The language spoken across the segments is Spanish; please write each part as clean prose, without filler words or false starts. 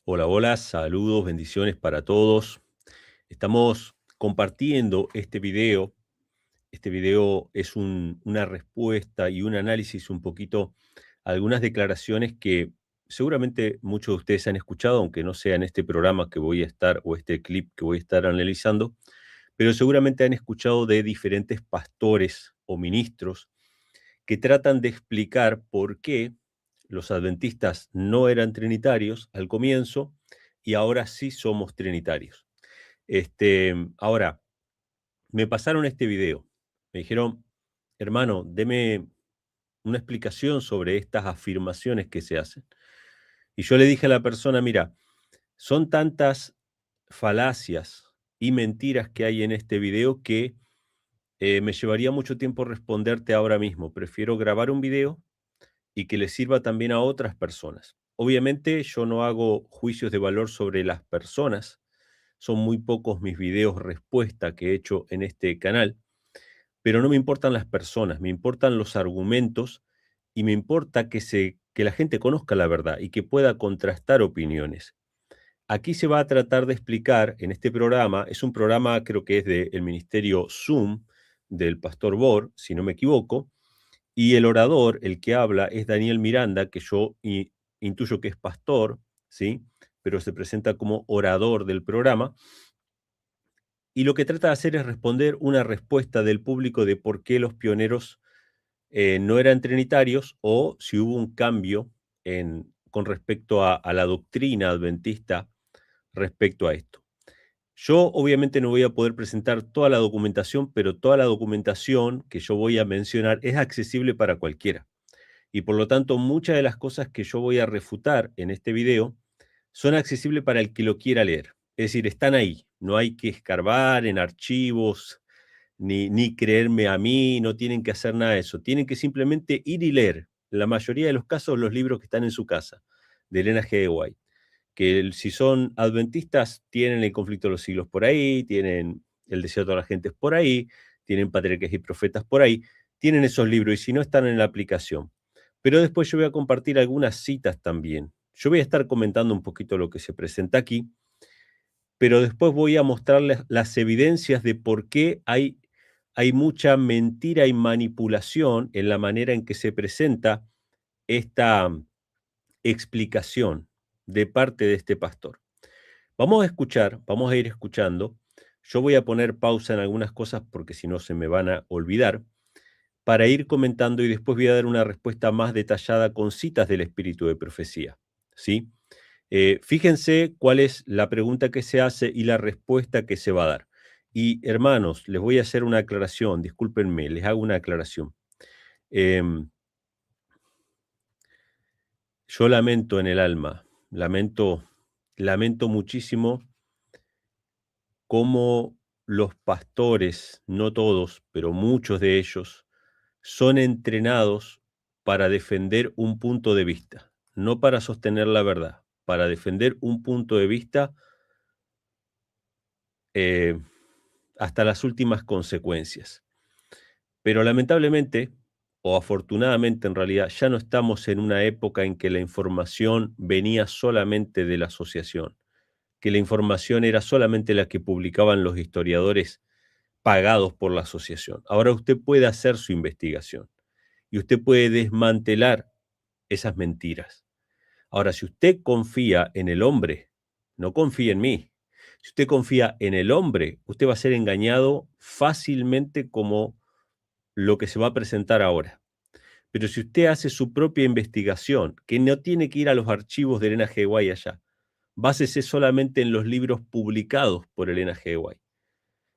Hola, hola, saludos, bendiciones para todos. Estamos compartiendo este video. Este video es una respuesta y un análisis un poquito a algunas declaraciones que seguramente muchos de ustedes han escuchado, aunque no sea en este programa que voy a estar o este clip que voy a estar analizando, pero seguramente han escuchado de diferentes pastores o ministros que tratan de explicar por qué los adventistas no eran trinitarios al comienzo y ahora sí somos trinitarios. Ahora, me pasaron este video. Me dijeron, hermano, deme una explicación sobre estas afirmaciones que se hacen. Y yo le dije a la persona, mira, son tantas falacias y mentiras que hay en este video que me llevaría mucho tiempo responderte ahora mismo. Prefiero grabar un video y que le sirva también a otras personas. Obviamente yo no hago juicios de valor sobre las personas, son muy pocos mis videos respuesta que he hecho en este canal, pero no me importan las personas, me importan los argumentos y me importa que la gente conozca la verdad y que pueda contrastar opiniones. Aquí se va a tratar de explicar en este programa, es un programa creo que es del ministerio Zoom del pastor Bor, si no me equivoco, y el orador, el que habla, es Daniel Miranda, que yo intuyo que es pastor, ¿sí? Pero se presenta como orador del programa. Y lo que trata de hacer es responder una respuesta del público de por qué los pioneros no eran trinitarios o si hubo un cambio con respecto a la doctrina adventista respecto a esto. Yo obviamente no voy a poder presentar toda la documentación, pero toda la documentación que yo voy a mencionar es accesible para cualquiera. Y por lo tanto, muchas de las cosas que yo voy a refutar en este video son accesibles para el que lo quiera leer. Es decir, están ahí. No hay que escarbar en archivos, ni creerme a mí, no tienen que hacer nada de eso. Tienen que simplemente ir y leer, en la mayoría de los casos, los libros que están en su casa, de Elena G. de White. Que si son adventistas, tienen el conflicto de los siglos por ahí, tienen el deseo de toda la gente por ahí, tienen patriarcas y profetas por ahí, tienen esos libros y si no están en la aplicación. Pero después yo voy a compartir algunas citas también. Yo voy a estar comentando un poquito lo que se presenta aquí, pero después voy a mostrarles las evidencias de por qué hay mucha mentira y manipulación en la manera en que se presenta esta explicación de parte de este pastor. Vamos a escuchar, vamos a ir escuchando. Yo voy a poner pausa en algunas cosas porque si no se me van a olvidar, para ir comentando y después voy a dar una respuesta más detallada con citas del espíritu de profecía, ¿sí? Fíjense cuál es la pregunta que se hace y la respuesta que se va a dar. Y hermanos, les voy a hacer una aclaración, discúlpenme, les hago una aclaración. Em, yo lamento en el alma, lamento muchísimo cómo los pastores, no todos, pero muchos de ellos, son entrenados para defender un punto de vista, no para sostener la verdad, para defender un punto de vista eh, hasta las últimas consecuencias. Pero lamentablemente, o afortunadamente en realidad, ya no estamos en una época en que la información venía solamente de la asociación, que la información era solamente la que publicaban los historiadores pagados por la asociación. Ahora usted puede hacer su investigación y usted puede desmantelar esas mentiras. Ahora, si usted confía en el hombre, no confía en mí. Si usted confía en el hombre, usted va a ser engañado fácilmente como lo que se va a presentar ahora. Pero si usted hace su propia investigación, que no tiene que ir a los archivos de Elena G. White allá, básese solamente en los libros publicados por Elena G. White.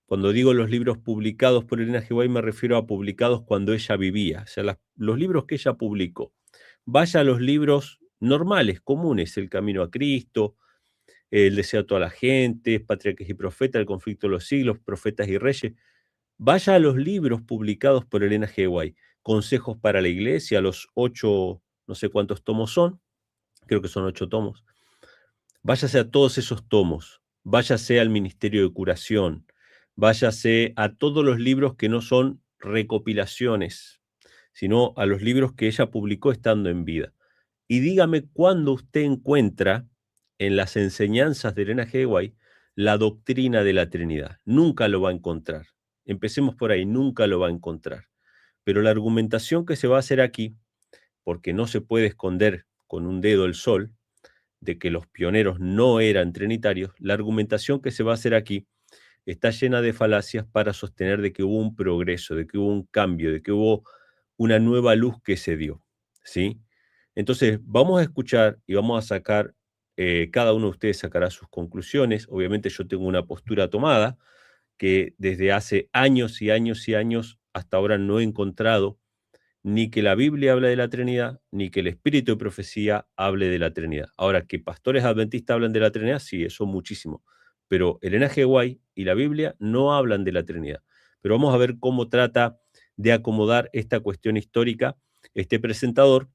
Cuando digo los libros publicados por Elena G. White me refiero a publicados cuando ella vivía, o sea, los libros que ella publicó. Vaya a los libros normales, comunes, El Camino a Cristo, El Deseo a toda la gente, Patriarcas y Profetas, El Conflicto de los Siglos, Profetas y Reyes. Vaya a los libros publicados por Elena G. White, Consejos para la Iglesia, los 8, no sé cuántos tomos son, creo que son 8 tomos. Váyase a todos esos tomos, váyase al Ministerio de Curación, váyase a todos los libros que no son recopilaciones, sino a los libros que ella publicó estando en vida. Y dígame cuándo usted encuentra en las enseñanzas de Elena G. de White la doctrina de la Trinidad. Nunca lo va a encontrar. Empecemos por ahí, nunca lo va a encontrar. Pero la argumentación que se va a hacer aquí, porque no se puede esconder con un dedo el sol, de que los pioneros no eran trinitarios, la argumentación que se va a hacer aquí está llena de falacias para sostener de que hubo un progreso, de que hubo un cambio, de que hubo una nueva luz que se dio, ¿sí? Entonces, vamos a escuchar y vamos a sacar, cada uno de ustedes sacará sus conclusiones. Obviamente yo tengo una postura tomada, que desde hace años y años y años hasta ahora no he encontrado ni que la Biblia hable de la Trinidad, ni que el Espíritu de Profecía hable de la Trinidad. Ahora, que pastores adventistas hablan de la Trinidad, sí, eso muchísimo. Pero Elena G. White y la Biblia no hablan de la Trinidad. Pero vamos a ver cómo trata de acomodar esta cuestión histórica este presentador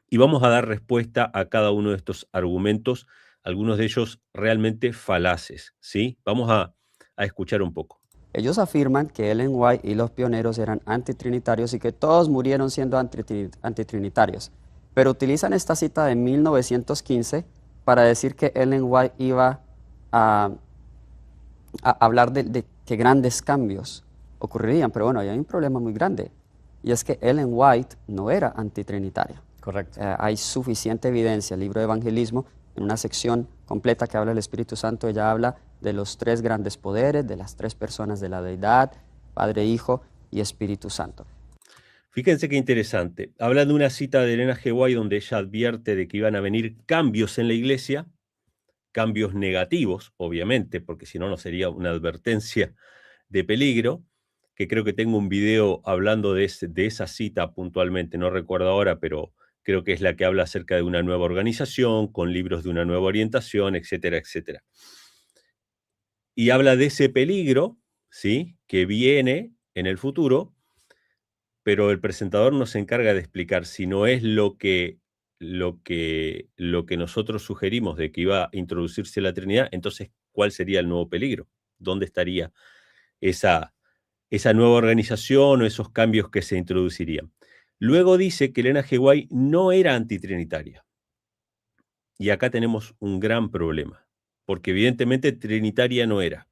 y vamos a dar respuesta a cada uno de estos argumentos, algunos de ellos realmente falaces, ¿sí? Vamos a escuchar un poco. Ellos afirman que Ellen White y los pioneros eran antitrinitarios y que todos murieron siendo antitrinitarios, pero utilizan esta cita de 1915 para decir que Ellen White iba a, a hablar de que grandes cambios ocurrirían, pero bueno, ahí hay un problema muy grande, y es que Ellen White no era antitrinitaria. Correcto. Hay suficiente evidencia. El libro de Evangelismo, en una sección completa que habla del Espíritu Santo, ella habla de los tres grandes poderes, de las tres personas de la deidad, Padre, Hijo y Espíritu Santo. Fíjense qué interesante. Habla de una cita de Elena G. White donde ella advierte de que iban a venir cambios en la iglesia, cambios negativos, obviamente, porque si no, no sería una advertencia de peligro, que creo que tengo un video hablando de esa cita puntualmente, no recuerdo ahora, pero creo que es la que habla acerca de una nueva organización, con libros de una nueva orientación, etcétera, etcétera. Y habla de ese peligro, ¿sí?, que viene en el futuro, pero el presentador no se encarga de explicar si no es lo que nosotros sugerimos de que iba a introducirse la Trinidad, entonces, ¿cuál sería el nuevo peligro? ¿Dónde estaría esa nueva organización o esos cambios que se introducirían? Luego dice que Elena G. White no era antitrinitaria. Y acá tenemos un gran problema, porque evidentemente trinitaria no era.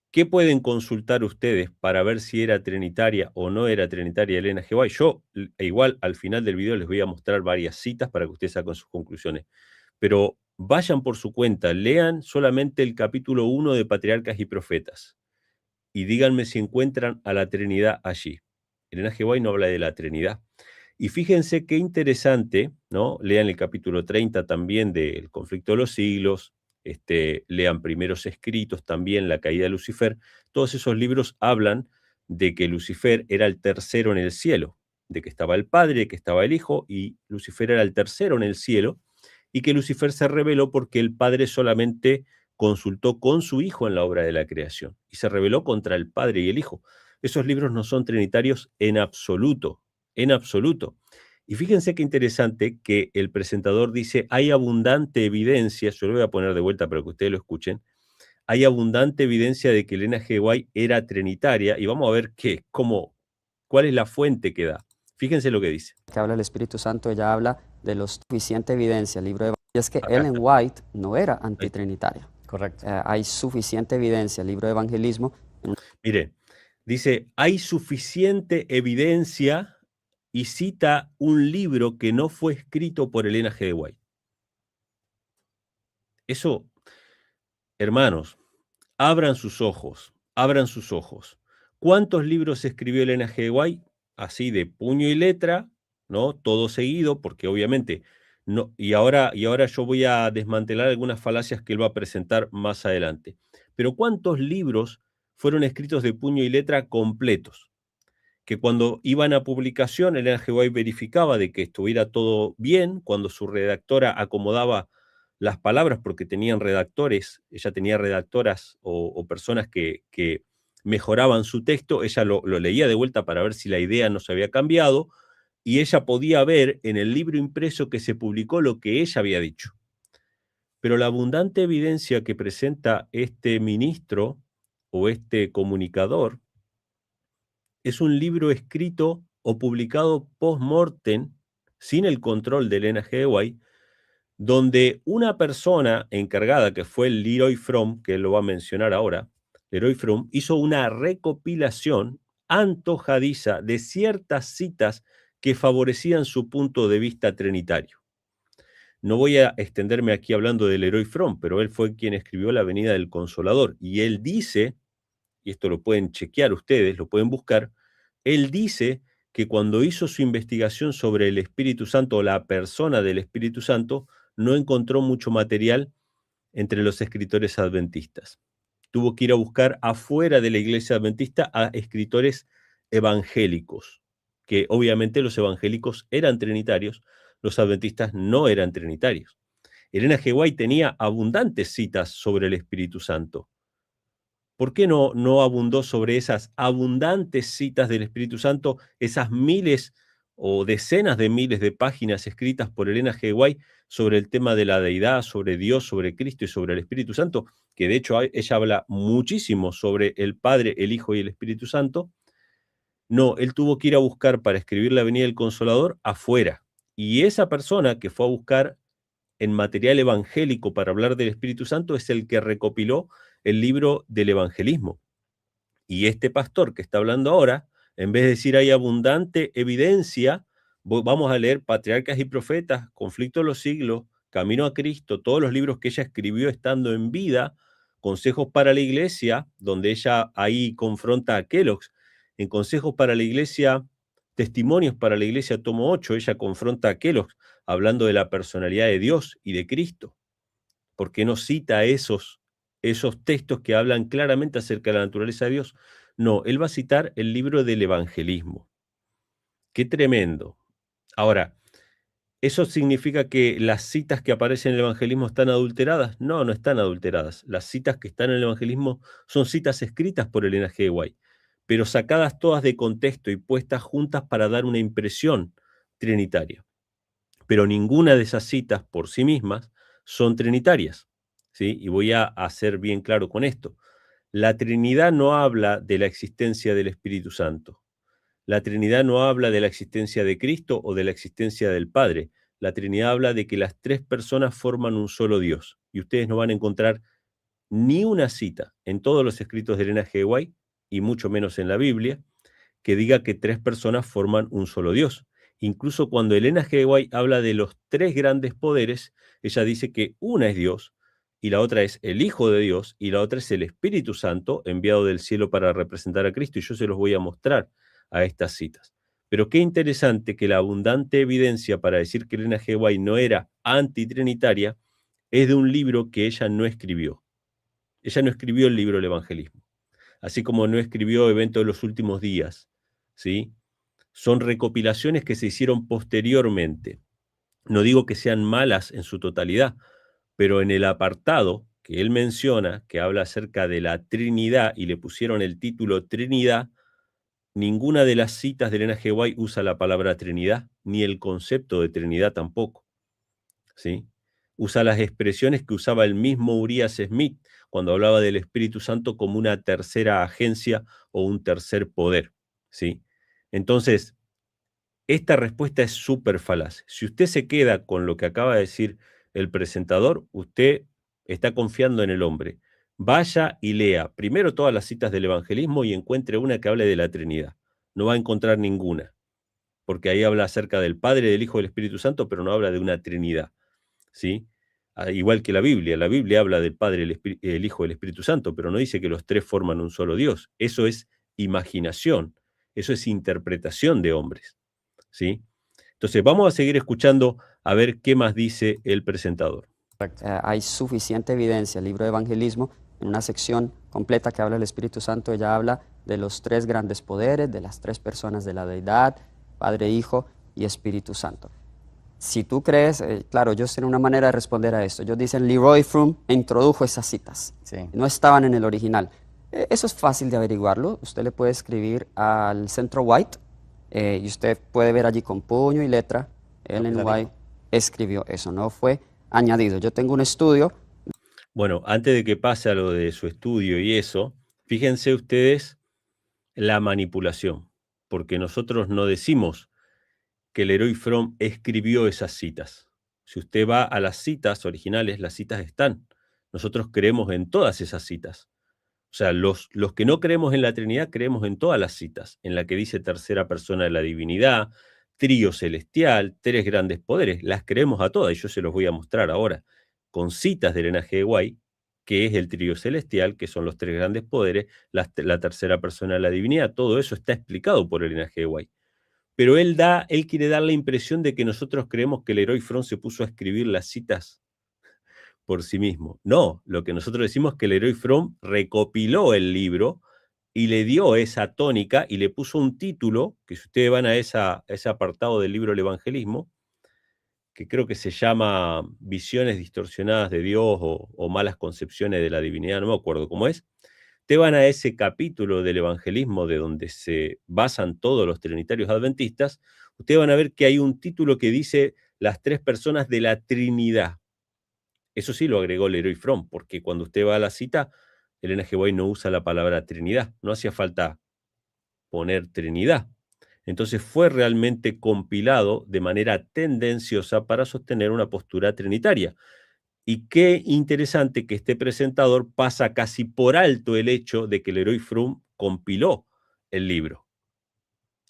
¿Qué pueden consultar ustedes para ver si era trinitaria o no era trinitaria Elena G. White? Yo, igual, al final del video les voy a mostrar varias citas para que ustedes saquen sus conclusiones. Pero vayan por su cuenta, lean solamente el capítulo 1 de Patriarcas y Profetas y díganme si encuentran a la Trinidad allí. Elena G. White no habla de la Trinidad. Y fíjense qué interesante, ¿no? Lean el capítulo 30 también del Conflicto de los Siglos, lean Primeros Escritos también, La caída de Lucifer. Todos esos libros hablan de que Lucifer era el tercero en el cielo, de que estaba el Padre, que estaba el Hijo, y Lucifer era el tercero en el cielo, y que Lucifer se rebeló porque el Padre solamente consultó con su Hijo en la obra de la creación, y se rebeló contra el Padre y el Hijo. Esos libros no son trinitarios en absoluto, en absoluto. Y fíjense qué interesante que el presentador dice, hay abundante evidencia, yo lo voy a poner de vuelta para que ustedes lo escuchen, hay abundante evidencia de que Elena G. White era trinitaria, y vamos a ver cuál es la fuente que da. Fíjense lo que dice. Que habla del Espíritu Santo, ella habla de la suficiente evidencia. El libro de Evangelismo, y es que Acá Ellen está. White no era antitrinitaria. Correcto. Hay suficiente evidencia. El libro de Evangelismo. Mire, dice, hay suficiente evidencia y cita un libro que no fue escrito por Elena G. de White. Eso, hermanos, abran sus ojos, abran sus ojos. ¿Cuántos libros escribió Elena G. de White? Así de puño y letra, ¿no? Todo seguido, porque obviamente no, y ahora yo voy a desmantelar algunas falacias que él va a presentar más adelante. Pero ¿cuántos libros fueron escritos de puño y letra completos? Que cuando iban a publicación, Elena G. White verificaba de que estuviera todo bien, cuando su redactora acomodaba las palabras, porque tenían redactores, ella tenía redactoras o personas que mejoraban su texto, ella lo leía de vuelta para ver si la idea no se había cambiado, y ella podía ver en el libro impreso que se publicó lo que ella había dicho. Pero la abundante evidencia que presenta este ministro o este comunicador es un libro escrito o publicado post-mortem, sin el control de Elena G. de White, donde una persona encargada, que fue el Leroy Fromm, que él lo va a mencionar ahora, Leroy Fromm, hizo una recopilación antojadiza de ciertas citas que favorecían su punto de vista trinitario. No voy a extenderme aquí hablando del Leroy Fromm, pero él fue quien escribió La Venida del Consolador, y él dice, y esto lo pueden chequear ustedes, lo pueden buscar, él dice que cuando hizo su investigación sobre el Espíritu Santo o la persona del Espíritu Santo, no encontró mucho material entre los escritores adventistas. Tuvo que ir a buscar afuera de la iglesia adventista a escritores evangélicos, que obviamente los evangélicos eran trinitarios, los adventistas no eran trinitarios. Elena G. White tenía abundantes citas sobre el Espíritu Santo. ¿Por qué no abundó sobre esas abundantes citas del Espíritu Santo, esas miles o decenas de miles de páginas escritas por Elena G. White sobre el tema de la deidad, sobre Dios, sobre Cristo y sobre el Espíritu Santo? Que de hecho ella habla muchísimo sobre el Padre, el Hijo y el Espíritu Santo. No, él tuvo que ir a buscar para escribir La Venida del Consolador afuera. Y esa persona que fue a buscar en material evangélico para hablar del Espíritu Santo es el que recopiló el libro del evangelismo. Y este pastor que está hablando ahora, en vez de decir hay abundante evidencia, vamos a leer Patriarcas y Profetas, Conflicto de los Siglos, Camino a Cristo, todos los libros que ella escribió estando en vida, Consejos para la Iglesia, donde ella ahí confronta a Kellogg's, en Consejos para la Iglesia, Testimonios para la Iglesia, tomo 8, ella confronta a Kellogg's, hablando de la personalidad de Dios y de Cristo. ¿Por qué no cita esos textos que hablan claramente acerca de la naturaleza de Dios? No, él va a citar el libro del evangelismo. Qué tremendo. Ahora, ¿eso significa que las citas que aparecen en el evangelismo están adulteradas? No, no están adulteradas. Las citas que están en el evangelismo son citas escritas por Elena G. White, pero sacadas todas de contexto y puestas juntas para dar una impresión trinitaria. Pero ninguna de esas citas por sí mismas son trinitarias, ¿sí? Y voy a ser bien claro con esto. La Trinidad no habla de la existencia del Espíritu Santo. La Trinidad no habla de la existencia de Cristo o de la existencia del Padre. La Trinidad habla de que las tres personas forman un solo Dios. Y ustedes no van a encontrar ni una cita en todos los escritos de Elena G. White, y mucho menos en la Biblia, que diga que tres personas forman un solo Dios. Incluso cuando Elena G. White habla de los tres grandes poderes, ella dice que una es Dios, y la otra es el Hijo de Dios, y la otra es el Espíritu Santo, enviado del cielo para representar a Cristo, y yo se los voy a mostrar a estas citas. Pero qué interesante que la abundante evidencia para decir que Elena G. White no era antitrinitaria es de un libro que ella no escribió. Ella no escribió el libro del evangelismo, así como no escribió Eventos de los Últimos Días, ¿sí? Son recopilaciones que se hicieron posteriormente. No digo que sean malas en su totalidad, pero en el apartado que él menciona, que habla acerca de la Trinidad, y le pusieron el título Trinidad, ninguna de las citas de Elena G. White usa la palabra Trinidad, ni el concepto de Trinidad tampoco, ¿sí? Usa las expresiones que usaba el mismo Urias Smith cuando hablaba del Espíritu Santo como una tercera agencia o un tercer poder, ¿sí? Entonces, esta respuesta es súper falaz. Si usted se queda con lo que acaba de decir el presentador, usted está confiando en el hombre. Vaya y lea primero todas las citas del evangelismo y encuentre una que hable de la Trinidad. No va a encontrar ninguna, porque ahí habla acerca del Padre, del Hijo y del Espíritu Santo, pero no habla de una Trinidad, ¿sí? Igual que la Biblia habla del Padre, el Hijo y el Espíritu Santo, pero no dice que los tres forman un solo Dios. Eso es imaginación, eso es interpretación de hombres, ¿sí? Entonces vamos a seguir escuchando a ver qué más dice el presentador. Hay suficiente evidencia. El libro de Evangelismo, en una sección completa que habla del Espíritu Santo, ella habla de los tres grandes poderes, de las tres personas de la deidad, Padre, Hijo y Espíritu Santo. Si tú crees, claro, ellos tienen una manera de responder a esto. Ellos dicen, Leroy Fromm introdujo esas citas. Sí. No estaban en el original. Eso es fácil de averiguarlo. Usted le puede escribir al Centro White y usted puede ver allí con puño y letra, Ellen White escribió eso, no fue añadido. Yo tengo un estudio. Bueno, antes de que pase a lo de su estudio y eso, fíjense ustedes la manipulación, porque nosotros no decimos que Leroy Fromm escribió esas citas. Si usted va a las citas originales, las citas están. Nosotros creemos en todas esas citas. O sea, los que no creemos en la Trinidad, creemos en todas las citas, en la que dice tercera persona de la divinidad, trío celestial, tres grandes poderes. Las creemos a todas y yo se los voy a mostrar ahora con citas del Elena G. White, que es el trío celestial, que son los tres grandes poderes, la tercera persona de la divinidad. Todo eso está explicado por el Elena G. White. Pero él quiere dar la impresión de que nosotros creemos que el Leroy Fromm se puso a escribir las citas por sí mismo. No, lo que nosotros decimos es que Leroy Fromm recopiló el libro y le dio esa tónica y le puso un título, que si ustedes van a ese apartado del libro El Evangelismo, que creo que se llama Visiones distorsionadas de Dios o Malas concepciones de la divinidad, no me acuerdo cómo es. Te van a ese capítulo del evangelismo de donde se basan todos los trinitarios adventistas, ustedes van a ver que hay un título que dice las tres personas de la Trinidad. Eso sí lo agregó Leroy Fromm, porque cuando usted va a la cita, Elena G. White no usa la palabra Trinidad, no hacía falta poner Trinidad. Entonces fue realmente compilado de manera tendenciosa para sostener una postura trinitaria. Y qué interesante que este presentador pasa casi por alto el hecho de que Leroy Fromm compiló el libro.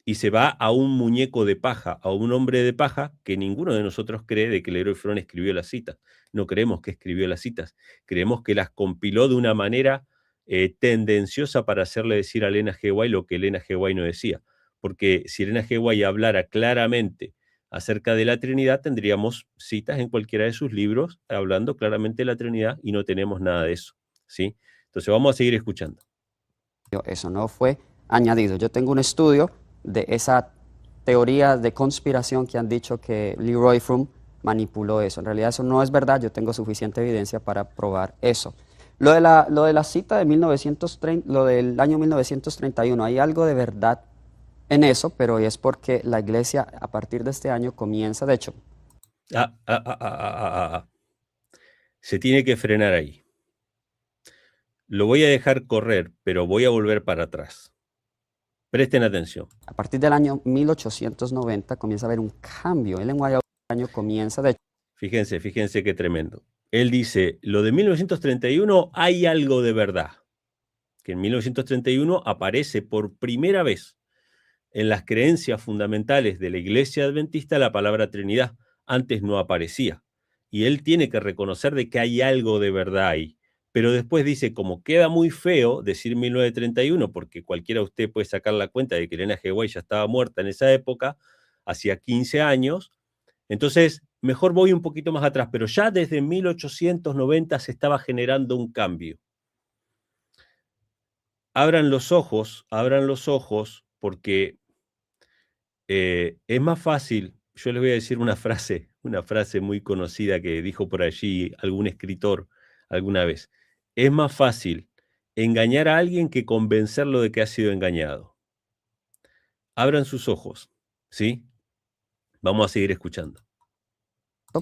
Y se va a un muñeco de paja, a un hombre de paja, que ninguno de nosotros cree de que Leroy Fromm escribió las citas. No creemos que escribió las citas. Creemos que las compiló de una manera tendenciosa para hacerle decir a Elena G. White lo que Elena G. White no decía. Porque si Elena G. White hablara claramente acerca de la Trinidad, tendríamos citas en cualquiera de sus libros hablando claramente de la Trinidad y no tenemos nada de eso, ¿sí? Entonces vamos a seguir escuchando. Eso no fue añadido. Yo tengo un estudio de esa teoría de conspiración que han dicho que Leroy Fromm manipuló eso. En realidad eso no es verdad, yo tengo suficiente evidencia para probar eso. Lo de la cita de 1930, lo del año 1931, hay algo de verdad en eso, pero es porque la iglesia a partir de este año comienza, de hecho. Se tiene que frenar ahí. Lo voy a dejar correr, pero voy a volver para atrás. Presten atención. A partir del año 1890 comienza a haber un cambio. Ellen White año comienza, de hecho. Fíjense qué tremendo. Él dice, lo de 1931 hay algo de verdad. Que en 1931 aparece por primera vez en las creencias fundamentales de la Iglesia Adventista la palabra Trinidad. Antes no aparecía. Y él tiene que reconocer de que hay algo de verdad ahí. Pero después dice, como queda muy feo decir 1931, porque cualquiera de ustedes puede sacar la cuenta de que Elena G. White ya estaba muerta en esa época, hacía 15 años, entonces mejor voy un poquito más atrás, pero ya desde 1890 se estaba generando un cambio. Abran los ojos, porque es más fácil. Yo les voy a decir una frase muy conocida que dijo por allí algún escritor alguna vez. Es más fácil engañar a alguien que convencerlo de que ha sido engañado. Abran sus ojos, ¿sí? Vamos a seguir escuchando.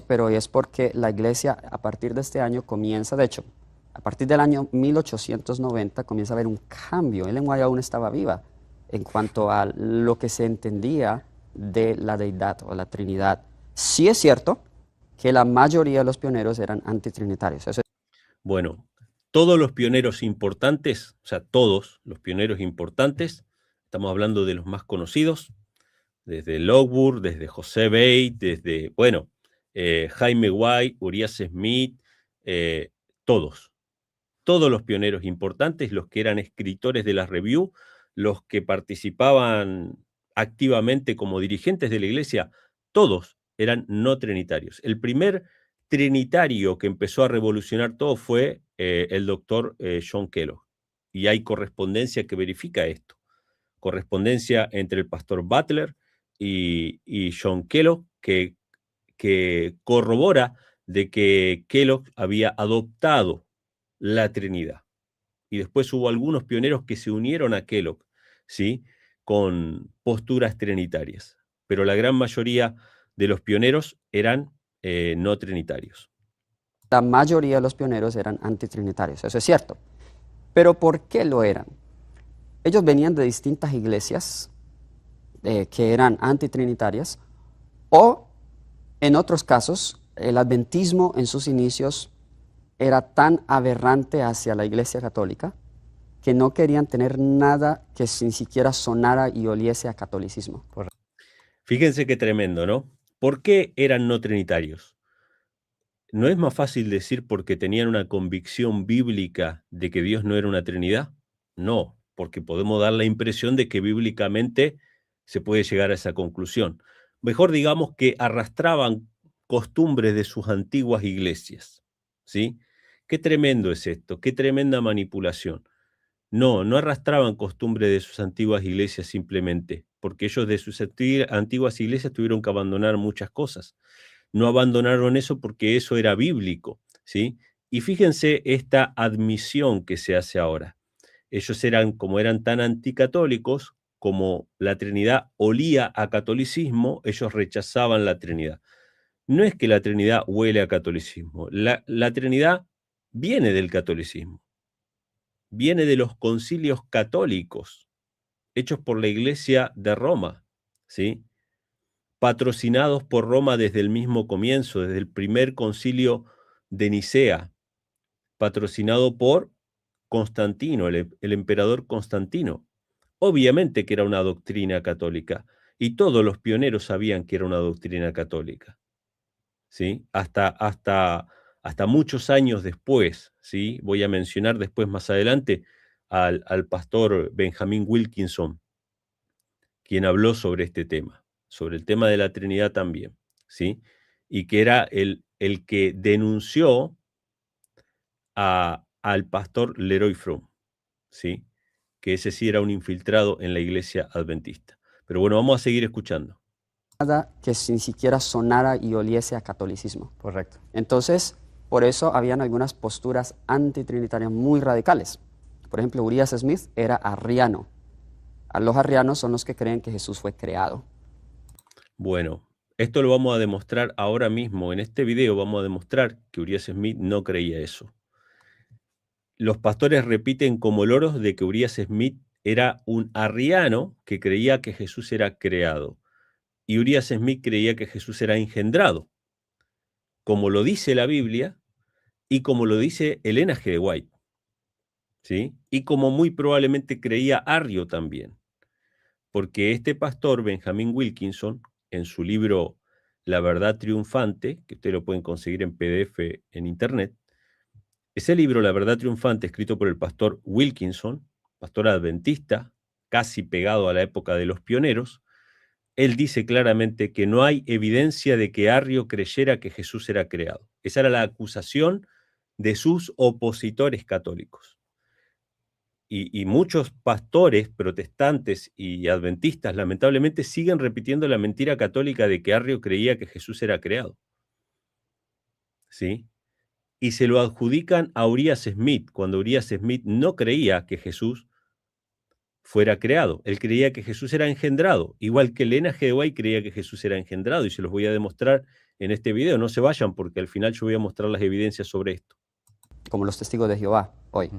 Pero es porque la iglesia a partir de este año comienza, de hecho, a partir del año 1890 comienza a haber un cambio. Ellen White aún estaba viva en cuanto a lo que se entendía de la deidad o la Trinidad. Sí es cierto que la mayoría de los pioneros eran antitrinitarios. Eso es... Bueno, todos los pioneros importantes, o sea, todos los pioneros importantes, estamos hablando de los más conocidos, desde Lockwood, desde José Bate, desde, bueno, Jaime White, Urias Smith, todos los pioneros importantes, los que eran escritores de las review, los que participaban activamente como dirigentes de la iglesia, todos eran no trinitarios. El primer trinitario que empezó a revolucionar todo fue el doctor John Kellogg. Y hay correspondencia que verifica esto. Correspondencia entre el pastor Butler y John Kellogg, que corrobora de que Kellogg había adoptado la Trinidad. Y después hubo algunos pioneros que se unieron a Kellogg, ¿sí? Con posturas trinitarias. Pero la gran mayoría de los pioneros eran no trinitarios. La mayoría de los pioneros eran antitrinitarios, eso es cierto. Pero ¿por qué lo eran? Ellos venían de distintas iglesias que eran antitrinitarias o, en otros casos, el adventismo en sus inicios era tan aberrante hacia la Iglesia Católica que no querían tener nada que ni siquiera sonara y oliese a catolicismo. Fíjense qué tremendo, ¿no? ¿Por qué eran no trinitarios? ¿No es más fácil decir porque tenían una convicción bíblica de que Dios no era una Trinidad? No, porque podemos dar la impresión de que bíblicamente se puede llegar a esa conclusión. Mejor digamos que arrastraban costumbres de sus antiguas iglesias, ¿sí? Qué tremendo es esto, qué tremenda manipulación. No, no arrastraban costumbres de sus antiguas iglesias simplemente, porque ellos de sus antiguas iglesias tuvieron que abandonar muchas cosas. No abandonaron eso porque eso era bíblico, ¿sí? Y fíjense esta admisión que se hace ahora. Ellos eran, como eran tan anticatólicos, como la Trinidad olía a catolicismo, ellos rechazaban la Trinidad. No es que la Trinidad huele a catolicismo, la Trinidad viene del catolicismo, viene de los concilios católicos, hechos por la Iglesia de Roma, ¿sí? Patrocinados por Roma desde el mismo comienzo, desde el primer concilio de Nicea, patrocinado por Constantino, el emperador Constantino. Obviamente que era una doctrina católica, y todos los pioneros sabían que era una doctrina católica, ¿sí? Hasta muchos años después, ¿sí? Voy a mencionar después más adelante al pastor Benjamin Wilkinson, quien habló sobre este tema, sobre el tema de la Trinidad también, ¿sí? Y que era el que denunció al pastor Leroy Fromm, ¿sí? Que ese sí era un infiltrado en la iglesia adventista. Pero bueno, vamos a seguir escuchando. Nada que ni siquiera sonara y oliese a catolicismo. Correcto. Entonces, por eso habían algunas posturas antitrinitarias muy radicales. Por ejemplo, Urias Smith era arriano. Los arrianos son los que creen que Jesús fue creado. Bueno, esto lo vamos a demostrar ahora mismo. En este video vamos a demostrar que Urias Smith no creía eso. Los pastores repiten como loros de que Urias Smith era un arriano que creía que Jesús era creado. Y Urias Smith creía que Jesús era engendrado, como lo dice la Biblia y como lo dice Elena G. de White, ¿sí? Y como muy probablemente creía Arrio también, porque este pastor, Benjamin Wilkinson, en su libro La Verdad Triunfante, que ustedes lo pueden conseguir en PDF en internet, ese libro, La Verdad Triunfante, escrito por el pastor Wilkinson, pastor adventista, casi pegado a la época de los pioneros, él dice claramente que no hay evidencia de que Arrio creyera que Jesús era creado. Esa era la acusación de sus opositores católicos. Y muchos pastores protestantes y adventistas, lamentablemente, siguen repitiendo la mentira católica de que Arrio creía que Jesús era creado, ¿sí? Y se lo adjudican a Urias Smith, cuando Urias Smith no creía que Jesús fuera creado. Él creía que Jesús era engendrado, igual que Elena G. de White creía que Jesús era engendrado, y se los voy a demostrar en este video. No se vayan, porque al final yo voy a mostrar las evidencias sobre esto. Como los testigos de Jehová hoy.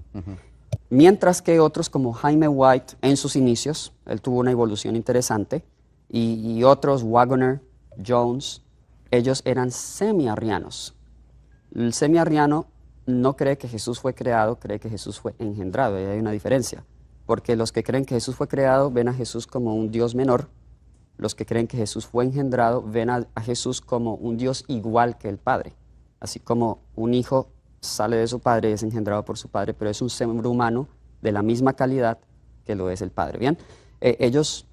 Mientras que otros como Jaime White en sus inicios, él tuvo una evolución interesante, y otros, Waggoner, Jones, ellos eran semi-arrianos. El semi-arriano no cree que Jesús fue creado, cree que Jesús fue engendrado, y hay una diferencia. Porque los que creen que Jesús fue creado ven a Jesús como un Dios menor, los que creen que Jesús fue engendrado ven a Jesús como un Dios igual que el Padre. Así como un hijo sale de su padre y es engendrado por su padre, pero es un ser humano de la misma calidad que lo es el Padre. Bien, ellos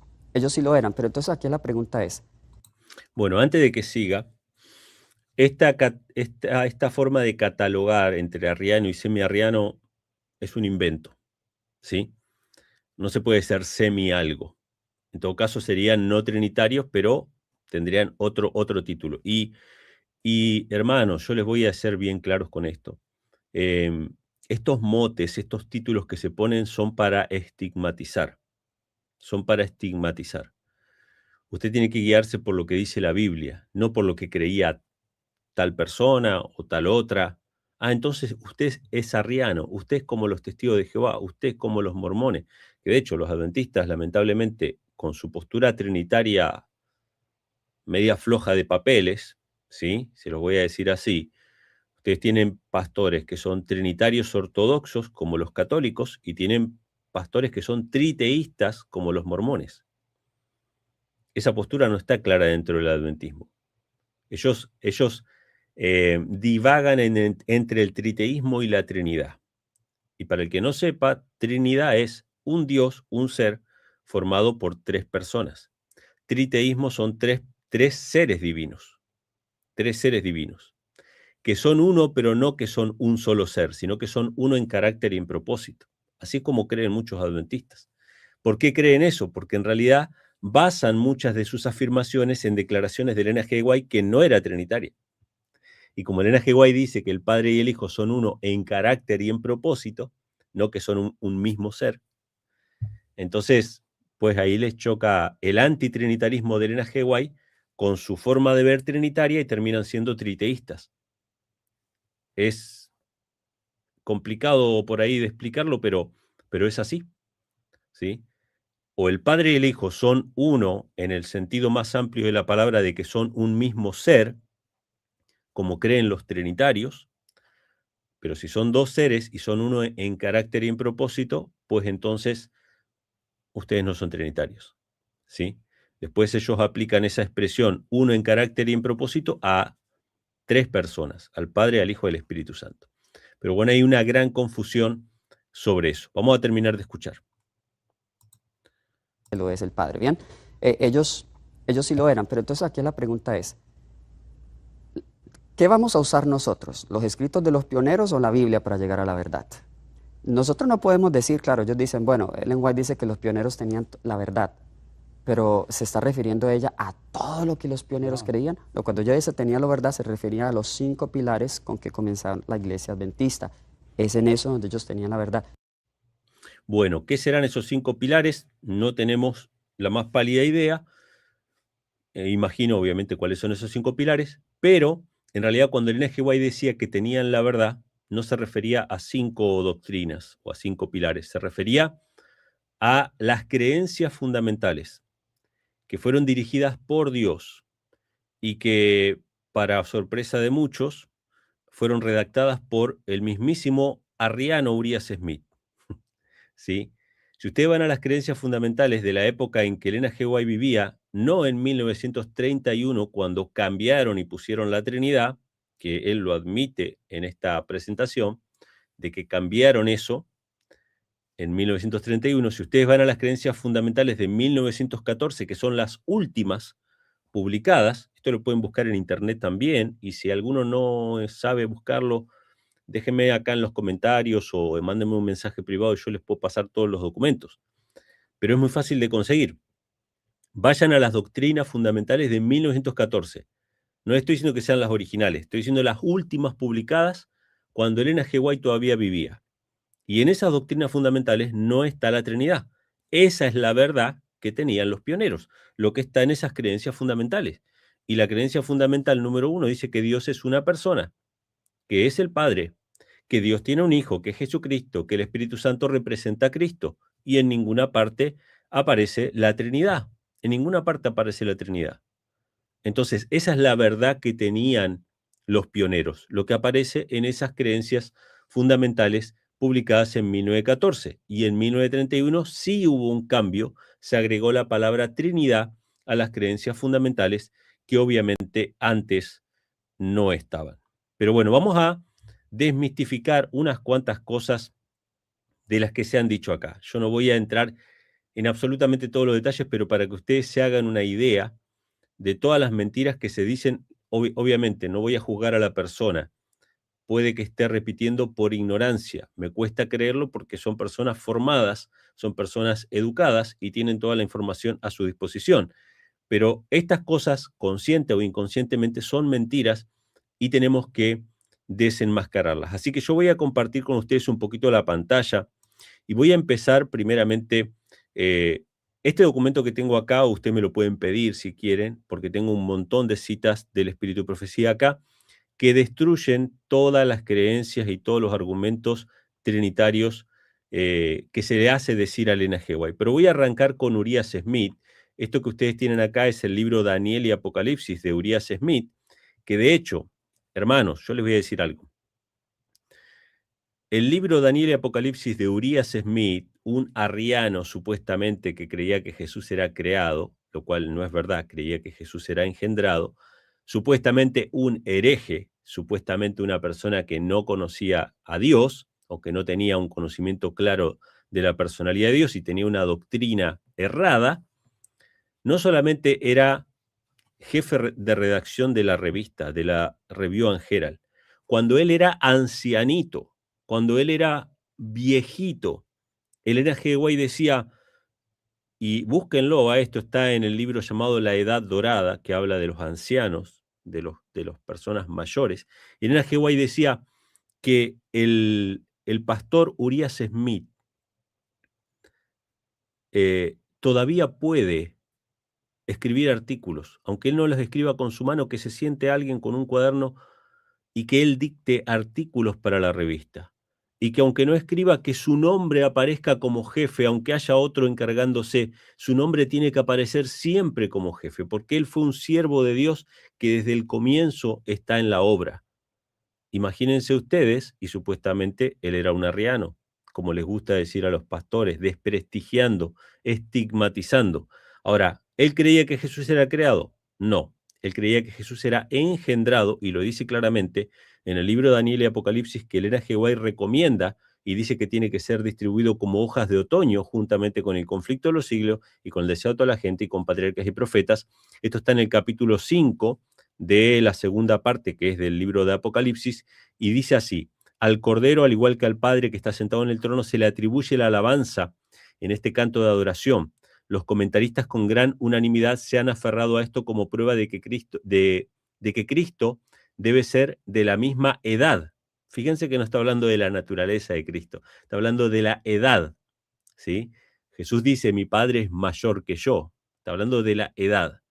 sí lo eran, pero entonces aquí la pregunta es... Bueno, antes de que siga, esta forma de catalogar entre arriano y semi-arriano es un invento, ¿sí? No se puede ser semi-algo. En todo caso serían no trinitarios, pero tendrían otro título. Y hermanos, yo les voy a ser bien claros con esto. Estos motes, estos títulos que se ponen son para estigmatizar. Son para estigmatizar. Usted tiene que guiarse por lo que dice la Biblia, no por lo que creía tal persona o tal otra. Ah, entonces usted es arriano, usted es como los testigos de Jehová, usted es como los mormones, que de hecho los adventistas, lamentablemente, con su postura trinitaria media floja de papeles, ¿sí? Se los voy a decir así. Ustedes tienen pastores que son trinitarios ortodoxos, como los católicos, y tienen pastores que son triteístas, como los mormones. Esa postura no está clara dentro del adventismo. Ellos divagan entre el triteísmo y la Trinidad. Y para el que no sepa, Trinidad es un Dios, un ser, formado por tres personas. Triteísmo son tres seres divinos, que son uno, pero no que son un solo ser, sino que son uno en carácter y en propósito, así como creen muchos adventistas. ¿Por qué creen eso? Porque en realidad basan muchas de sus afirmaciones en declaraciones de Elena G. White, que no era trinitaria. Y como Elena G. White dice que el Padre y el Hijo son uno en carácter y en propósito, no que son un mismo ser, entonces, pues ahí les choca el antitrinitarismo de Elena G. White con su forma de ver trinitaria y terminan siendo triteístas. Es complicado por ahí de explicarlo, pero es así, ¿sí? O el Padre y el Hijo son uno en el sentido más amplio de la palabra, de que son un mismo ser, como creen los trinitarios, pero si son dos seres y son uno en carácter y en propósito, pues entonces ustedes no son trinitarios, ¿sí? Después ellos aplican esa expresión, uno en carácter y en propósito, a tres personas, al Padre, al Hijo y al Espíritu Santo. Pero bueno, hay una gran confusión sobre eso. Vamos a terminar de escuchar. Lo es el Padre. Bien, ellos sí lo eran, pero entonces aquí la pregunta es, ¿qué vamos a usar nosotros? ¿Los escritos de los pioneros o la Biblia para llegar a la verdad? Nosotros no podemos decir, claro, ellos dicen, bueno, Ellen White dice que los pioneros tenían la verdad, pero se está refiriendo a ella a todo lo que los pioneros creían. O cuando ella dice tenía la verdad, se refería a los 5 pilares con que comenzaba la iglesia adventista. Es en eso donde ellos tenían la verdad. Bueno, ¿qué serán esos 5 pilares? No tenemos la más pálida idea. Imagino, obviamente, cuáles son esos 5 pilares, pero en realidad cuando el G. White decía que tenían la verdad, no se refería a 5 doctrinas o a 5 pilares, se refería a las creencias fundamentales que fueron dirigidas por Dios y que, para sorpresa de muchos, fueron redactadas por el mismísimo Arriano Urias Smith, ¿sí? Si ustedes van a las creencias fundamentales de la época en que Elena G. White vivía, no en 1931, cuando cambiaron y pusieron la Trinidad, que él lo admite en esta presentación, de que cambiaron eso en 1931, si ustedes van a las creencias fundamentales de 1914, que son las últimas publicadas, esto lo pueden buscar en internet también, y si alguno no sabe buscarlo, déjenme acá en los comentarios o mándenme un mensaje privado y yo les puedo pasar todos los documentos. Pero es muy fácil de conseguir. Vayan a las doctrinas fundamentales de 1914. No estoy diciendo que sean las originales, estoy diciendo las últimas publicadas cuando Elena G. White todavía vivía. Y en esas doctrinas fundamentales no está la Trinidad. Esa es la verdad que tenían los pioneros, lo que está en esas creencias fundamentales. Y la creencia fundamental número 1 dice que Dios es una persona, que es el Padre, que Dios tiene un Hijo, que es Jesucristo, que el Espíritu Santo representa a Cristo. Y en ninguna parte aparece la Trinidad. En ninguna parte aparece la Trinidad. Entonces, esa es la verdad que tenían los pioneros, lo que aparece en esas creencias fundamentales publicadas en 1914. Y en 1931 sí hubo un cambio, se agregó la palabra Trinidad a las creencias fundamentales que obviamente antes no estaban. Pero bueno, vamos a desmistificar unas cuantas cosas de las que se han dicho acá. Yo no voy a entrar en absolutamente todos los detalles, pero para que ustedes se hagan una idea de todas las mentiras que se dicen, obviamente no voy a juzgar a la persona, puede que esté repitiendo por ignorancia, me cuesta creerlo porque son personas formadas, son personas educadas y tienen toda la información a su disposición, pero estas cosas, consciente o inconscientemente, son mentiras y tenemos que desenmascararlas. Así que yo voy a compartir con ustedes un poquito la pantalla y voy a empezar primeramente, este documento que tengo acá, ustedes me lo pueden pedir si quieren, porque tengo un montón de citas del Espíritu y Profecía acá, que destruyen todas las creencias y todos los argumentos trinitarios que se le hace decir a Elena G. White. Pero voy a arrancar con Urias Smith. Esto que ustedes tienen acá es el libro Daniel y Apocalipsis de Urias Smith, que de hecho, hermanos, yo les voy a decir algo. El libro Daniel y Apocalipsis de Urias Smith, un arriano supuestamente que creía que Jesús era creado, lo cual no es verdad, creía que Jesús era engendrado, supuestamente un hereje, supuestamente una persona que no conocía a Dios o que no tenía un conocimiento claro de la personalidad de Dios y tenía una doctrina errada, no solamente era jefe de redacción de la revista, de la Review and Herald, cuando él era ancianito, cuando él era viejito, Elena G. White decía, y búsquenlo, esto está en el libro llamado La Edad Dorada, que habla de los ancianos, de las personas mayores. Elena G. White decía que el pastor Urias Smith todavía puede escribir artículos, aunque él no los escriba con su mano, que se siente alguien con un cuaderno y que él dicte artículos para la revista. Y que aunque no escriba, que su nombre aparezca como jefe, aunque haya otro encargándose, su nombre tiene que aparecer siempre como jefe, porque él fue un siervo de Dios que desde el comienzo está en la obra. Imagínense ustedes, y supuestamente él era un arriano, como les gusta decir a los pastores, desprestigiando, estigmatizando. Ahora, ¿él creía que Jesús era creado? No, él creía que Jesús era engendrado, y lo dice claramente en el libro de Daniel y Apocalipsis, que Elena G. White recomienda y dice que tiene que ser distribuido como hojas de otoño, juntamente con el conflicto de los siglos y con el deseo de toda la gente y con patriarcas y profetas. Esto está en el capítulo 5 de la segunda parte, que es del libro de Apocalipsis, y dice así: al Cordero, al igual que al Padre que está sentado en el trono, se le atribuye la alabanza en este canto de adoración. Los comentaristas con gran unanimidad se han aferrado a esto como prueba de que Cristo debe ser de la misma edad. Fíjense que no está hablando de la naturaleza de Cristo, está hablando de la edad, ¿sí? Jesús dice, mi Padre es mayor que yo, está hablando de la edad.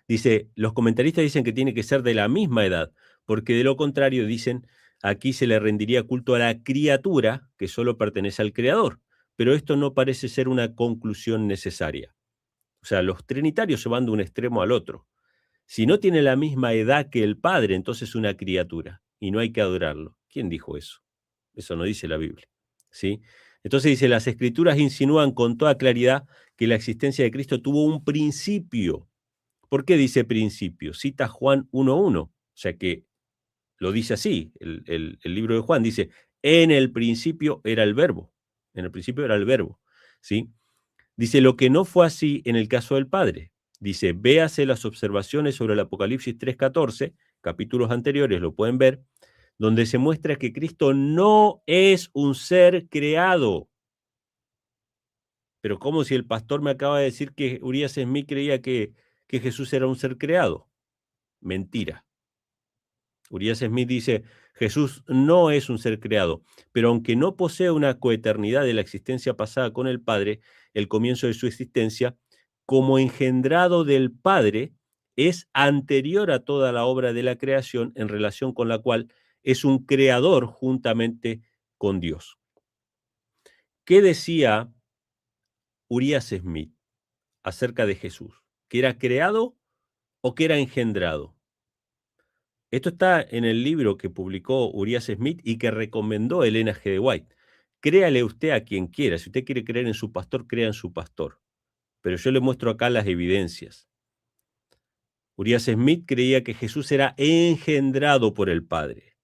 Dice, los comentaristas dicen que tiene que ser de la misma edad, porque de lo contrario, dicen, aquí se le rendiría culto a la criatura que solo pertenece al Creador. Pero esto no parece ser una conclusión necesaria. O sea, los trinitarios se van de un extremo al otro. Si no tiene la misma edad que el Padre, entonces es una criatura y no hay que adorarlo. ¿Quién dijo eso? Eso no dice la Biblia, ¿sí? Entonces dice, las Escrituras insinúan con toda claridad que la existencia de Cristo tuvo un principio. ¿Por qué dice principio? Cita Juan 1:1, o sea que lo dice así, el libro de Juan dice, en el principio era el verbo, en el principio era el verbo, ¿sí? Dice, lo que no fue así en el caso del Padre. Dice, véase las observaciones sobre el Apocalipsis 3:14, capítulos anteriores, lo pueden ver, donde se muestra que Cristo no es un ser creado. Pero como si el pastor me acaba de decir que Urias Smith creía que Jesús era un ser creado. Mentira. Urias Smith dice, Jesús no es un ser creado, pero aunque no posee una coeternidad de la existencia pasada con el Padre, el comienzo de su existencia, como engendrado del Padre, es anterior a toda la obra de la creación en relación con la cual es un creador juntamente con Dios. ¿Qué decía Urias Smith acerca de Jesús? ¿Que era creado o que era engendrado? Esto está en el libro que publicó Urias Smith y que recomendó Elena G. White. Créale usted a quien quiera. Si usted quiere creer en su pastor, crea en su pastor. Pero yo le muestro acá las evidencias. Urias Smith creía que Jesús era engendrado por el Padre,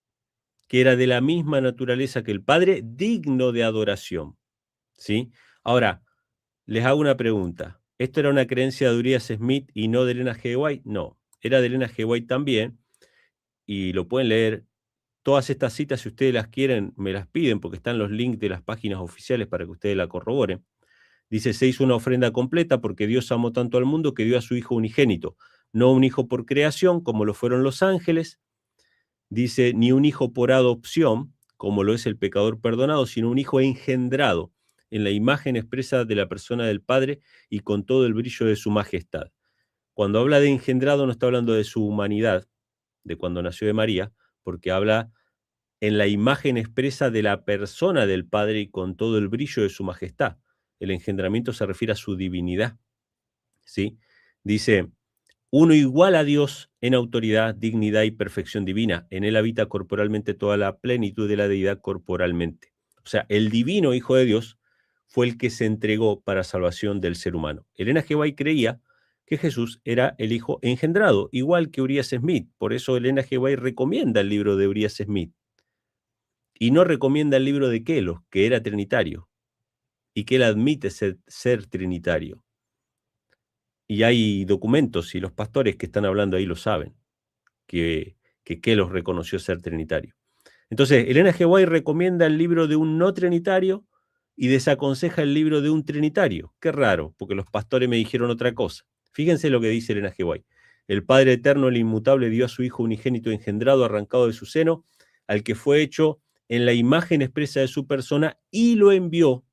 que era de la misma naturaleza que el Padre, digno de adoración. ¿Sí? Ahora, les hago una pregunta. ¿Esto era una creencia de Urias Smith y no de Elena G. White? No, era de Elena G. White también, y lo pueden leer. Todas estas citas, si ustedes las quieren, me las piden, porque están los links de las páginas oficiales para que ustedes la corroboren. Dice, se hizo una ofrenda completa porque Dios amó tanto al mundo que dio a su Hijo unigénito, no un hijo por creación, como lo fueron los ángeles, dice, ni un hijo por adopción, como lo es el pecador perdonado, sino un hijo engendrado en la imagen expresa de la persona del Padre y con todo el brillo de su majestad. Cuando habla de engendrado no está hablando de su humanidad, de cuando nació de María, porque habla en la imagen expresa de la persona del Padre y con todo el brillo de su majestad. El engendramiento se refiere a su divinidad, ¿sí? Dice, uno igual a Dios en autoridad, dignidad y perfección divina. En él habita corporalmente toda la plenitud de la deidad corporalmente. O sea, el divino Hijo de Dios fue el que se entregó para salvación del ser humano. Elena G. White creía que Jesús era el Hijo engendrado, igual que Urias Smith. Por eso Elena G. White recomienda el libro de Urias Smith y no recomienda el libro de Kelos, que era trinitario y que él admite ser trinitario. Y hay documentos, y los pastores que están hablando ahí lo saben, que Kelos reconoció ser trinitario. Entonces, Elena G. White recomienda el libro de un no trinitario y desaconseja el libro de un trinitario. Qué raro, porque los pastores me dijeron otra cosa. Fíjense lo que dice Elena G. White. El Padre Eterno, el Inmutable, dio a su Hijo unigénito engendrado, arrancado de su seno, al que fue hecho en la imagen expresa de su persona y lo envió,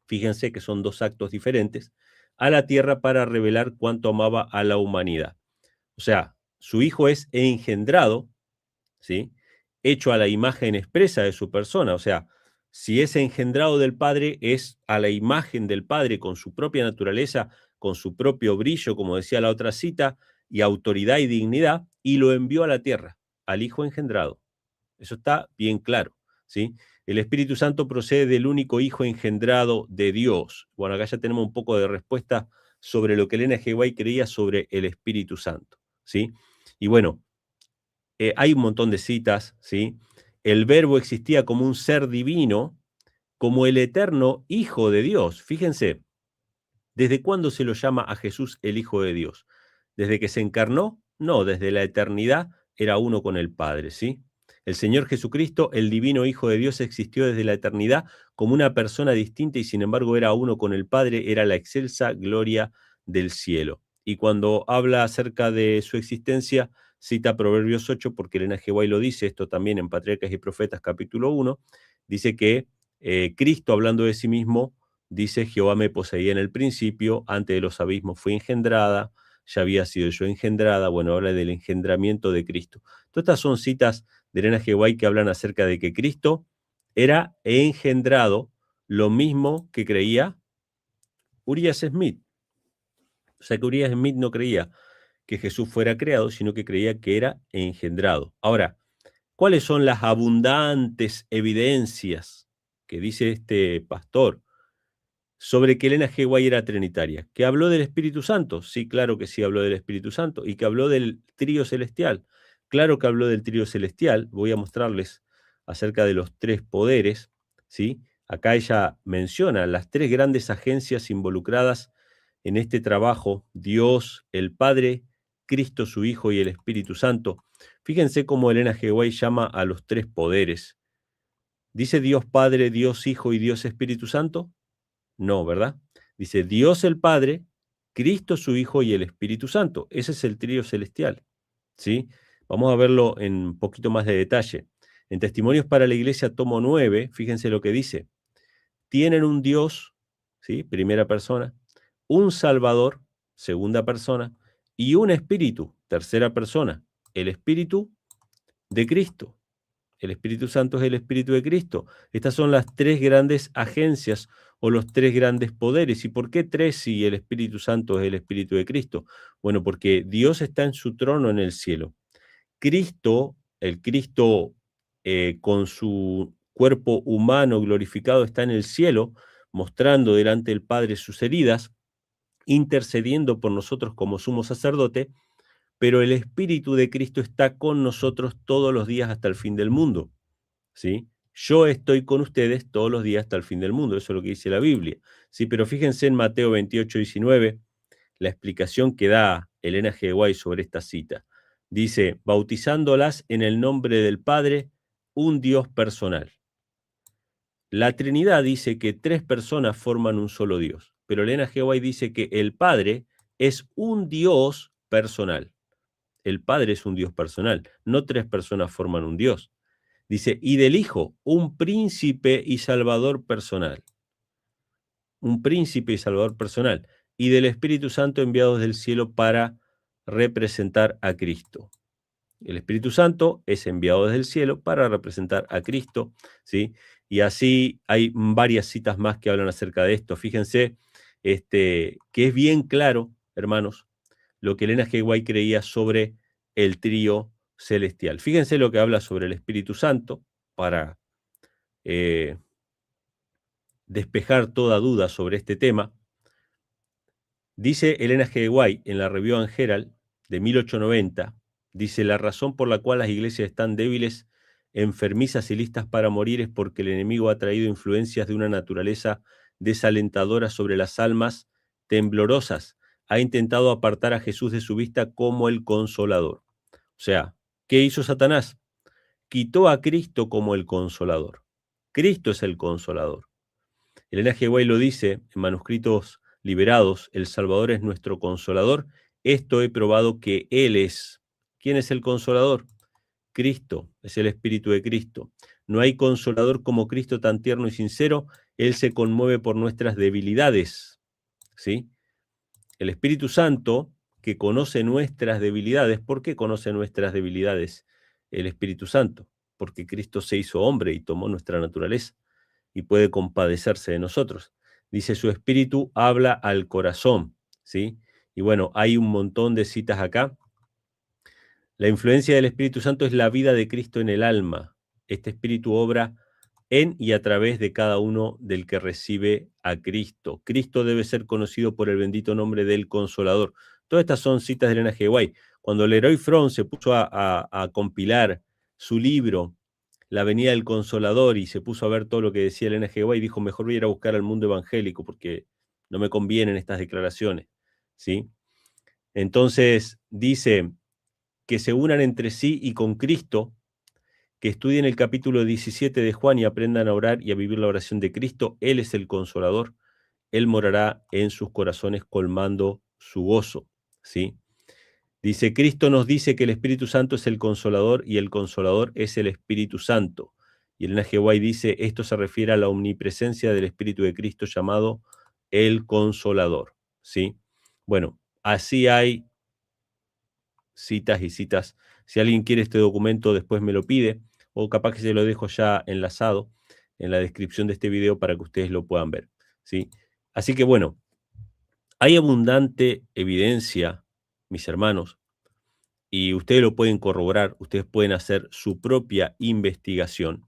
fíjense que son dos actos diferentes, a la tierra para revelar cuánto amaba a la humanidad. O sea, su Hijo es engendrado, ¿sí?, hecho a la imagen expresa de su persona. O sea, si es engendrado del Padre, es a la imagen del Padre, con su propia naturaleza, con su propio brillo, como decía la otra cita, y autoridad y dignidad, y lo envió a la tierra, al Hijo engendrado. Eso está bien claro, ¿sí? El Espíritu Santo procede del único Hijo engendrado de Dios. Bueno, acá ya tenemos un poco de respuesta sobre lo que Elena G. White creía sobre el Espíritu Santo, ¿sí? Y bueno, hay un montón de citas, ¿sí? El Verbo existía como un ser divino, como el eterno Hijo de Dios. Fíjense, ¿desde cuándo se lo llama a Jesús el Hijo de Dios? ¿Desde que se encarnó? No, desde la eternidad era uno con el Padre, ¿sí? El Señor Jesucristo, el divino Hijo de Dios, existió desde la eternidad como una persona distinta y sin embargo era uno con el Padre, era la excelsa gloria del cielo. Y cuando habla acerca de su existencia, cita Proverbios 8, porque Elena G. White lo dice, esto también en Patriarcas y Profetas capítulo 1, dice que Cristo, hablando de sí mismo, dice: Jehová me poseía en el principio, antes de los abismos fui engendrada, ya había sido yo engendrada. Bueno, habla del engendramiento de Cristo. Todas estas son citas de Elena G. White que hablan acerca de que Cristo era engendrado, lo mismo que creía Urias Smith. O sea que Urias Smith no creía que Jesús fuera creado, sino que creía que era engendrado. Ahora, ¿cuáles son las abundantes evidencias que dice este pastor sobre que Elena G. White era trinitaria? ¿Que habló del Espíritu Santo? Sí, claro que sí habló del Espíritu Santo. ¿Y que habló del trío celestial? Claro que habló del trío celestial. Voy a mostrarles acerca de los tres poderes, ¿sí? Acá ella menciona las tres grandes agencias involucradas en este trabajo: Dios, el Padre, Cristo su Hijo y el Espíritu Santo. Fíjense cómo Elena G. White llama a los tres poderes. ¿Dice Dios Padre, Dios Hijo y Dios Espíritu Santo? No, ¿verdad? Dice Dios el Padre, Cristo su Hijo y el Espíritu Santo. Ese es el trío celestial, ¿sí? Vamos a verlo en un poquito más de detalle. En Testimonios para la Iglesia, tomo 9, fíjense lo que dice. Tienen un Dios, ¿sí?, primera persona, un Salvador, segunda persona, y un Espíritu, tercera persona, el Espíritu de Cristo. El Espíritu Santo es el Espíritu de Cristo. Estas son las tres grandes agencias o los tres grandes poderes. ¿Y por qué tres si el Espíritu Santo es el Espíritu de Cristo? Bueno, porque Dios está en su trono en el cielo. Cristo, el Cristo con su cuerpo humano glorificado, está en el cielo, mostrando delante del Padre sus heridas, intercediendo por nosotros como sumo sacerdote, pero el Espíritu de Cristo está con nosotros todos los días hasta el fin del mundo, ¿sí? Yo estoy con ustedes todos los días hasta el fin del mundo, eso es lo que dice la Biblia, ¿sí? Pero fíjense en Mateo 28, 19, la explicación que da Elena G. White sobre esta cita. Dice: bautizándolas en el nombre del Padre, un Dios personal. La Trinidad dice que tres personas forman un solo Dios, pero Elena G. White dice que el Padre es un Dios personal. El Padre es un Dios personal, no tres personas forman un Dios. Dice, y del Hijo, un príncipe y salvador personal. Un príncipe y salvador personal. Y del Espíritu Santo enviados del cielo para representar a Cristo. El Espíritu Santo es enviado desde el cielo para representar a Cristo, ¿sí? Y así hay varias citas más que hablan acerca de esto. Fíjense que es bien claro, hermanos, lo que Elena G. White creía sobre el trío celestial. Fíjense lo que habla sobre el Espíritu Santo para despejar toda duda sobre este tema. Dice Elena G. White en la Review and Herald de 1890, dice: la razón por la cual las iglesias están débiles, enfermizas y listas para morir es porque el enemigo ha traído influencias de una naturaleza desalentadora sobre las almas temblorosas. Ha intentado apartar a Jesús de su vista como el Consolador. O sea, ¿qué hizo Satanás? Quitó a Cristo como el Consolador. Cristo es el Consolador. Elena G. White lo dice en Manuscritos Liberados: el Salvador es nuestro Consolador. Esto he probado que Él es. ¿Quién es el Consolador? Cristo, es el Espíritu de Cristo. No hay consolador como Cristo, tan tierno y sincero. Él se conmueve por nuestras debilidades, ¿sí? El Espíritu Santo, que conoce nuestras debilidades. ¿Por qué conoce nuestras debilidades el Espíritu Santo? Porque Cristo se hizo hombre y tomó nuestra naturaleza y puede compadecerse de nosotros. Dice: su Espíritu habla al corazón, ¿sí? Y bueno, hay un montón de citas acá. La influencia del Espíritu Santo es la vida de Cristo en el alma. Este Espíritu obra en y a través de cada uno del que recibe a Cristo. Cristo debe ser conocido por el bendito nombre del Consolador. Todas estas son citas de Elena G. White. Cuando Leroy Fromm se puso a compilar su libro, La venida del Consolador, y se puso a ver todo lo que decía Elena G. White, dijo: mejor voy a ir a buscar al mundo evangélico porque no me convienen estas declaraciones, ¿sí? Entonces dice que se unan entre sí y con Cristo, que estudien el capítulo 17 de Juan y aprendan a orar y a vivir la oración de Cristo. Él es el Consolador. Él morará en sus corazones colmando su gozo, ¿sí? Dice: Cristo nos dice que el Espíritu Santo es el Consolador y el Consolador es el Espíritu Santo. Y Elena G. White dice: esto se refiere a la omnipresencia del Espíritu de Cristo llamado el Consolador, ¿sí? Bueno, así hay citas y citas. Si alguien quiere este documento, después me lo pide, o capaz que se lo dejo ya enlazado en la descripción de este video para que ustedes lo puedan ver, ¿sí? Así que bueno, hay abundante evidencia, mis hermanos, y ustedes lo pueden corroborar, ustedes pueden hacer su propia investigación,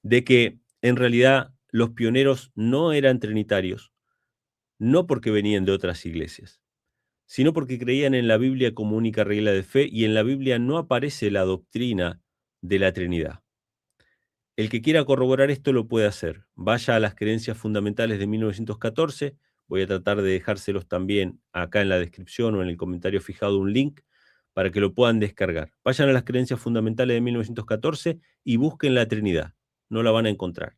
de que en realidad los pioneros no eran trinitarios, no porque venían de otras iglesias, sino porque creían en la Biblia como única regla de fe, y en la Biblia no aparece la doctrina de la Trinidad. El que quiera corroborar esto lo puede hacer. Vaya a las creencias fundamentales de 1914, voy a tratar de dejárselos también acá en la descripción o en el comentario fijado un link para que lo puedan descargar. Vayan a las creencias fundamentales de 1914 y busquen la Trinidad, no la van a encontrar.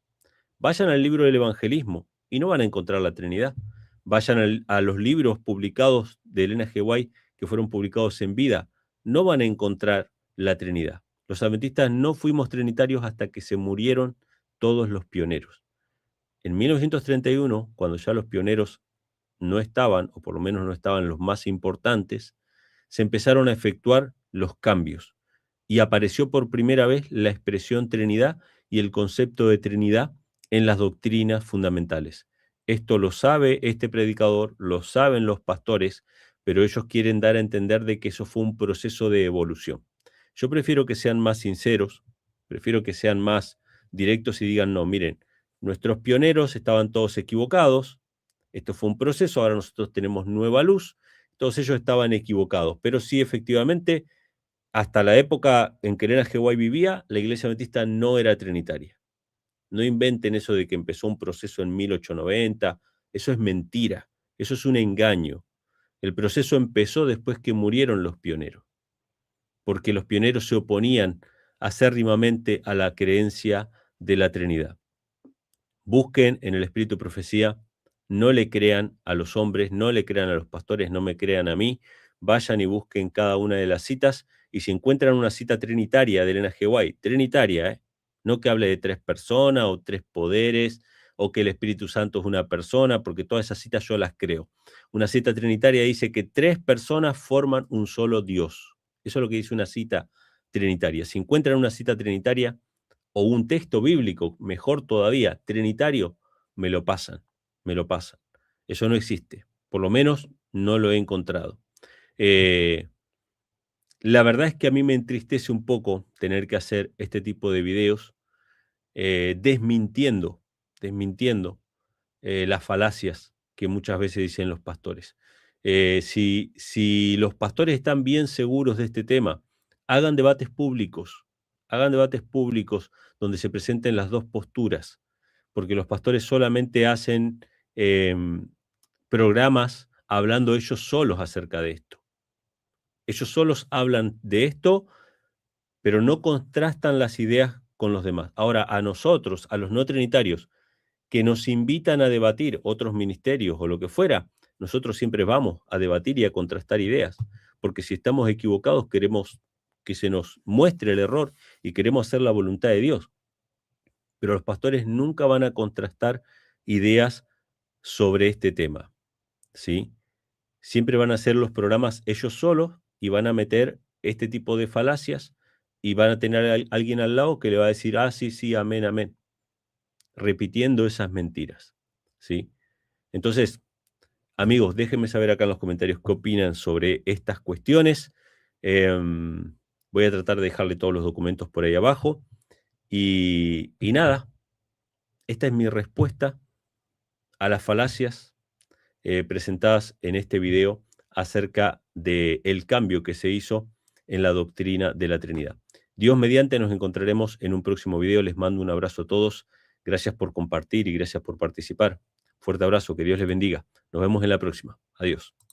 Vayan al libro del evangelismo y no van a encontrar la Trinidad. Vayan a los libros publicados de Elena G. White, que fueron publicados en vida, no van a encontrar la Trinidad. Los adventistas no fuimos trinitarios hasta que se murieron todos los pioneros. En 1931, cuando ya los pioneros no estaban, o por lo menos no estaban los más importantes, se empezaron a efectuar los cambios y apareció por primera vez la expresión Trinidad y el concepto de Trinidad en las doctrinas fundamentales. Esto lo sabe este predicador, lo saben los pastores, pero ellos quieren dar a entender de que eso fue un proceso de evolución. Yo prefiero que sean más sinceros, prefiero que sean más directos y digan: no, miren, nuestros pioneros estaban todos equivocados, esto fue un proceso, ahora nosotros tenemos nueva luz, todos ellos estaban equivocados, pero sí, efectivamente, hasta la época en que Elena G. White vivía, la iglesia adventista no era trinitaria. No inventen eso de que empezó un proceso en 1890, eso es mentira, eso es un engaño. El proceso empezó después que murieron los pioneros, porque los pioneros se oponían acérrimamente a la creencia de la Trinidad. Busquen en el Espíritu de Profecía, no le crean a los hombres, no le crean a los pastores, no me crean a mí, vayan y busquen cada una de las citas, y si encuentran una cita trinitaria de Elena G. White, trinitaria, no que hable de 3 personas o 3 poderes, o que el Espíritu Santo es una persona, porque todas esas citas yo las creo. Una cita trinitaria dice que 3 personas forman un solo Dios. Eso es lo que dice una cita trinitaria. Si encuentran una cita trinitaria, o un texto bíblico, mejor todavía, trinitario, me lo pasan, me lo pasan. Eso no existe, por lo menos no lo he encontrado. La verdad es que a mí me entristece un poco tener que hacer este tipo de videos desmintiendo las falacias que muchas veces dicen los pastores. Si los pastores están bien seguros de este tema, hagan debates públicos, donde se presenten las dos posturas, porque los pastores solamente hacen programas hablando ellos solos acerca de esto. Ellos solos hablan de esto, pero no contrastan las ideas con los demás. Ahora, a nosotros, a los no trinitarios, que nos invitan a debatir otros ministerios o lo que fuera, nosotros siempre vamos a debatir y a contrastar ideas, porque si estamos equivocados queremos que se nos muestre el error y queremos hacer la voluntad de Dios. Pero los pastores nunca van a contrastar ideas sobre este tema, ¿sí? Siempre van a hacer los programas ellos solos y van a meter este tipo de falacias y van a tener a alguien al lado que le va a decir, ah, sí, sí, amén, amén, repitiendo esas mentiras, ¿sí? Entonces, amigos, déjenme saber acá en los comentarios qué opinan sobre estas cuestiones. Voy a tratar de dejarle todos los documentos por ahí abajo. Y nada, esta es mi respuesta a las falacias presentadas en este video acerca del cambio que se hizo en la doctrina de la Trinidad. Dios mediante, nos encontraremos en un próximo video. Les mando un abrazo a todos. Gracias por compartir y gracias por participar. Fuerte abrazo, que Dios les bendiga. Nos vemos en la próxima. Adiós.